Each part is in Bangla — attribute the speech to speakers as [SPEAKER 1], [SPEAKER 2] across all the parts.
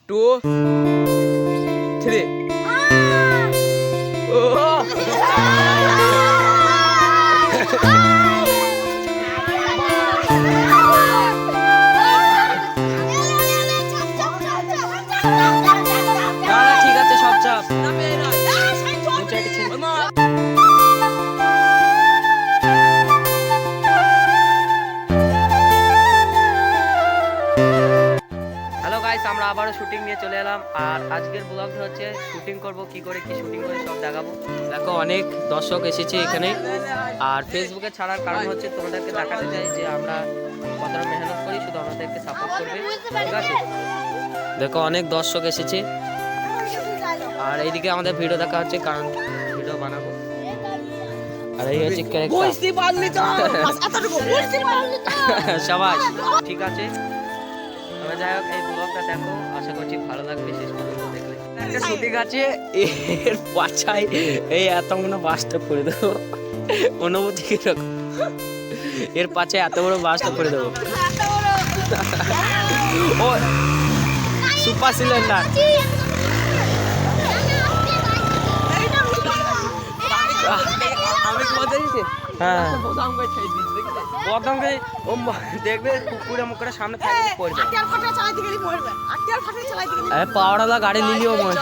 [SPEAKER 1] 2 3 ঠিক আছে সব চাপ আমরা আবারও শুটিং নিয়ে চলে এলাম। আর আজকের ব্লগটা হচ্ছে শুটিং করব, কি করে কি শুটিং করে সব দেখাবো। দেখো অনেক দর্শক এসেছে এখানে। আর ফেসবুকে ছাড়ার কারণ হচ্ছে তোমাদেরকে দেখাতে চাই যে আমরা কতটা মেহনত করি, শুধু আমাদেরকে সাপোর্ট করবে, ঠিক আছে। দেখো অনেক দর্শক এসেছে। আর এইদিকে আমাদের ভিডিও দেখা হচ্ছে, কারণ ভিডিও বানাবো। আর এই হচ্ছে সবাই ঠিক আছে। তবে যাই হোক এই ব্লগটা দেখো, আশা করছি ভালো লাগবে শেষ পর্যন্ত দেখলে। একটা শুটিং আছে, এর পাছায় এই এতগুলো বাসটা করে দেবো। অনুভূতি কিরকম? এর পাছায় এত বড় বাসটা করে দেবো। ও সুপার সিলিন্ডার। আমি হ্যাঁ দেখবে কুকুরে মুখের সামনে পড়বে। পাওয়ারওয়ালা গাড়ি নিলিও মনে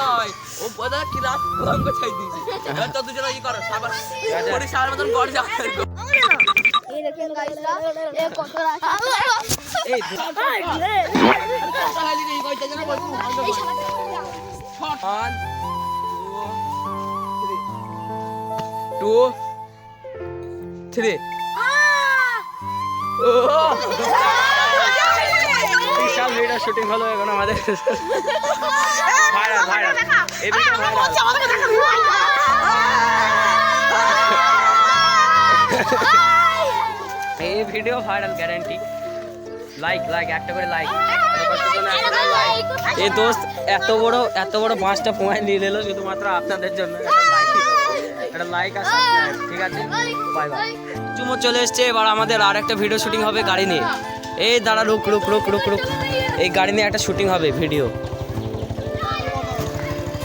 [SPEAKER 1] বিশাল ভিডিও শুটিং হলো এখন আমাদের। ভাইরাল ভাইরাল এই ভিডিও ভাইরাল। এই video viral guarantee. Like like একটা করে লাইক। এই দোস্ত এত বড় মাছটা পোয়ায় নিয়ে এলো শুধুমাত্র আপনাদের জন্য। একটা লাইক আর সাবস্ক্রাইব, ঠিক আছে। Bye bye. চুমো চলে এসছে, এবার আমাদের আর একটা ভিডিও শুটিং হবে গাড়ি নিয়ে। এই দাঁড়া, রুক রুক রুক রুক রুক। এই গাড়ি নিয়ে একটা শুটিং হবে ভিডিও।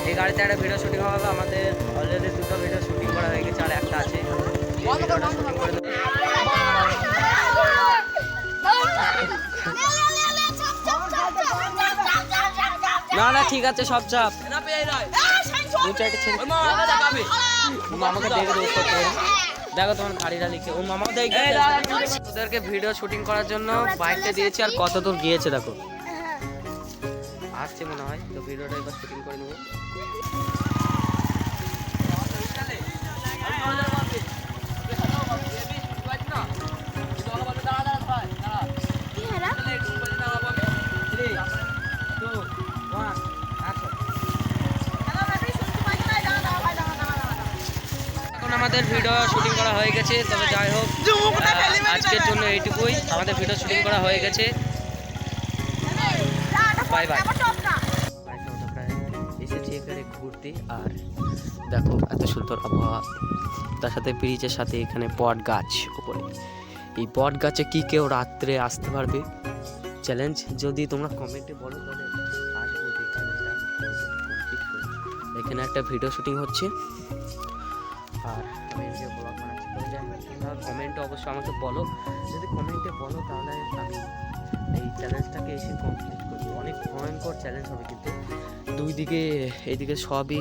[SPEAKER 1] এই গাড়িতে একটা ভিডিও শুটিং হবে আমাদের। অলরেডি দুটো ভিডিও শুটিং করা হয়ে গেছে, আর একটা আছে। না না ঠিক আছে সব চাপ। মামাকে দেখে দেখো তোমার গাড়িটা লিখে ও মামা দেখে ওদেরকে ভিডিও শুটিং করার জন্য বাইকটা দিয়েছি। আর কত দূর গিয়েছে দেখো, আসছে মনে হয়। তো ভিডিওটা এবার শুটিং করে নেবো। আমাদের ভিডিও শুটিং করা হয়ে গেছে। তবে যাই হোক আজকের জন্য এইটুকুই। আমাদের ভিডিও শুটিং করা হয়ে গেছে। Bye bye. এসেছি এখানে ঘুরতে। আর দেখো এত সুন্দর আবহাওয়া, তার সাথে ব্রিজের সাথে এখানে বট গাছ উপরে। এই বট গাছে কি কেউ রাত্রে আসতে পারবে? চ্যালেঞ্জ যদি তোমরা কমেন্টে বলো তাহলে আসবো। এখানে একটা ভিডিও শুটিং হচ্ছে। আর আমি ভিডিও ব্লগ বানাচ্ছি। তবে যাই হোক তোমরা কমেন্টে অবশ্যই আমাকে বলো। যদি কমেন্টে বলো তাহলে আমি এই চ্যালেঞ্জটাকে এসে কমপ্লিট করবো। অনেক ভয়ঙ্কর চ্যালেঞ্জ হবে কিন্তু। দুই দিকে এইদিকে সবই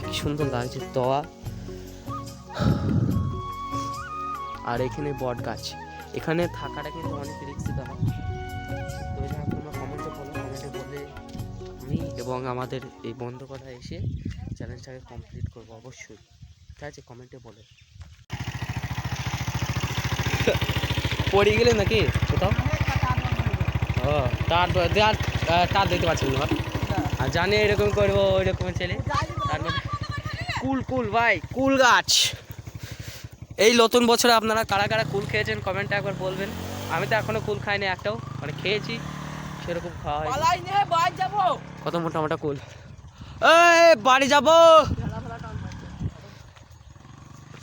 [SPEAKER 1] কি সুন্দর লাগছে, তোয়া আর এখানে বট গাছ। এখানে থাকাটা কিন্তু অনেক রিস্কি ব্যাপার। তবে যাই হোক তোমরা কমেন্টে বলো। কমেন্টে বললে আমি এবং আমাদের এই বন্ধুরা এসে চ্যালেঞ্জটাকে কমপ্লিট করবো অবশ্যই, ঠিক আছে। কমেন্টে বলো। পড়ে গেলে নাকি কোথাও? ও তার দিতে পারছিল না। আর জানি এরকম করবো ওইরকম ছেলে। তারপর কুল কুল ভাই, কুল গাছ। এই নতুন বছরে আপনারা কারা কারা কুল খেয়েছেন কমেন্টে একবার বলবেন। আমি তো এখনো কুল খাইনি একটাও, মানে খেয়েছি সেরকম খাওয়া হয়। কত মোটা মোটা কুল। এই বাড়ি যাবো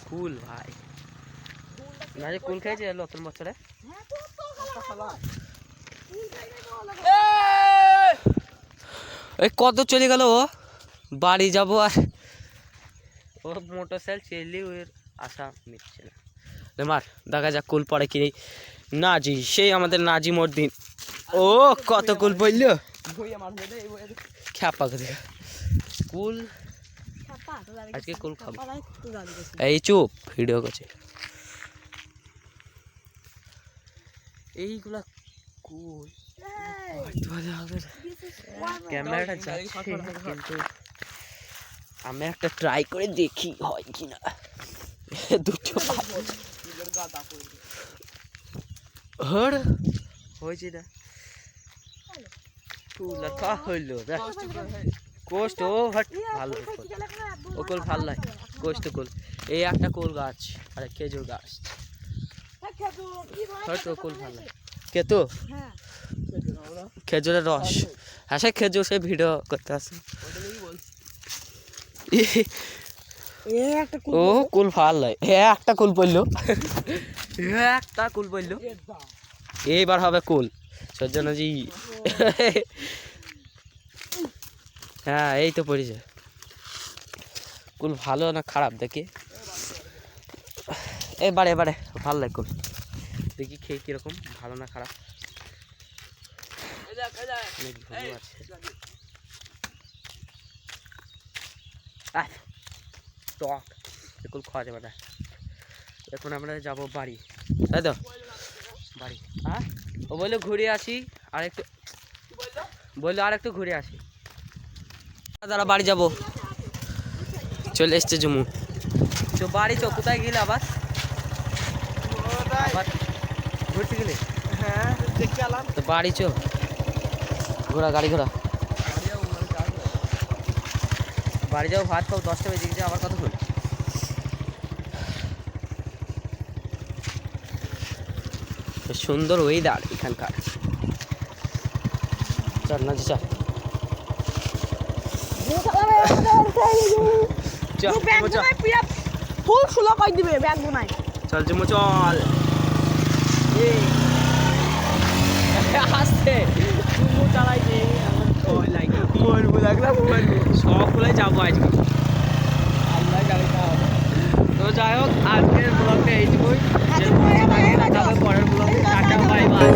[SPEAKER 1] কুল ভাই। না যে কুল খেয়েছে নতুন বছরে। ওই কত চলে গেল ও, বাড়ি যাবো আর ও মোটর সাইকেল চেলি ওর আশা মিটছে না। মার দেখা যাক কুল পড়ে কি নাজি, সেই আমাদের নাজি মর্দিন। ও কত কুল পড়লো খ্যাপা করে কুল, আজকে কুল খাবো। এই চুপ, ভিডিও করছে। এইগুলা কুল ক্যামেরাটা যাচ্ছে, কিন্তু আমি একটা ট্রাই করে দেখি হয় কিনা। দুটো হর হয়েছে না কুল আর কা হইলো কোষ্ট। ও ভাট ভালো ও কুল ভাল লাগে কোষ্ট কুল। এই একটা কুল গাছ আর খেজুর গাছ, হয়তো কুল ভাল লাগে। কে তো খেজুরের রস, হ্যাঁ সে খেজুর, সে ভিডিও করতে আসে। ও কুল ভাল লাগে, একটা কুল পড়লো, একটা কুল পড়লো। এইবার হবে কুল সজ্জনাজি। হ্যাঁ এই তো পড়েছে কুল। ভালো না খারাপ দেখি, এবারে এবারে ভালো লাগে কুল। দেখি খেয়ে কিরকম, ভালো না খারাপ। টক কুল খাওয়া যাবে না। এখন আমরা যাবো বাড়ি, তাই তো বাড়ি। হ্যাঁ ও বললো ঘুরে আসি আর একটু, বললো আর একটু ঘুরে আসি। দাঁড়া বাড়ি যাবো, চলে এসছে জুমু। তো বাড়ি চো, কোথায় গেলে আবার ঘুরতে গেলে? হ্যাঁ দেখতে এলাম তো বাড়ি চো, ঘোরা গাড়ি ঘোরা বাড়ি যাবো। ভাত খাও, 10টা বেজে গেছে, আবার কতক্ষণ? সুন্দর ওয়েদার এখানকার, চল না চল
[SPEAKER 2] ফুল সুলো কই দিবে ব্যাগ বানাই।
[SPEAKER 1] চল জুমু চল। আসছে জুমু চালাইছে, মরবো লাগলাম, সবগুলোই যাবো আজকে। আল্লাহ গাড়ি খাওয়াবো। তো যাই হোক আজকের ব্লগটা এইটুকুই, পরের ব্লগে টাটা বাই বাই।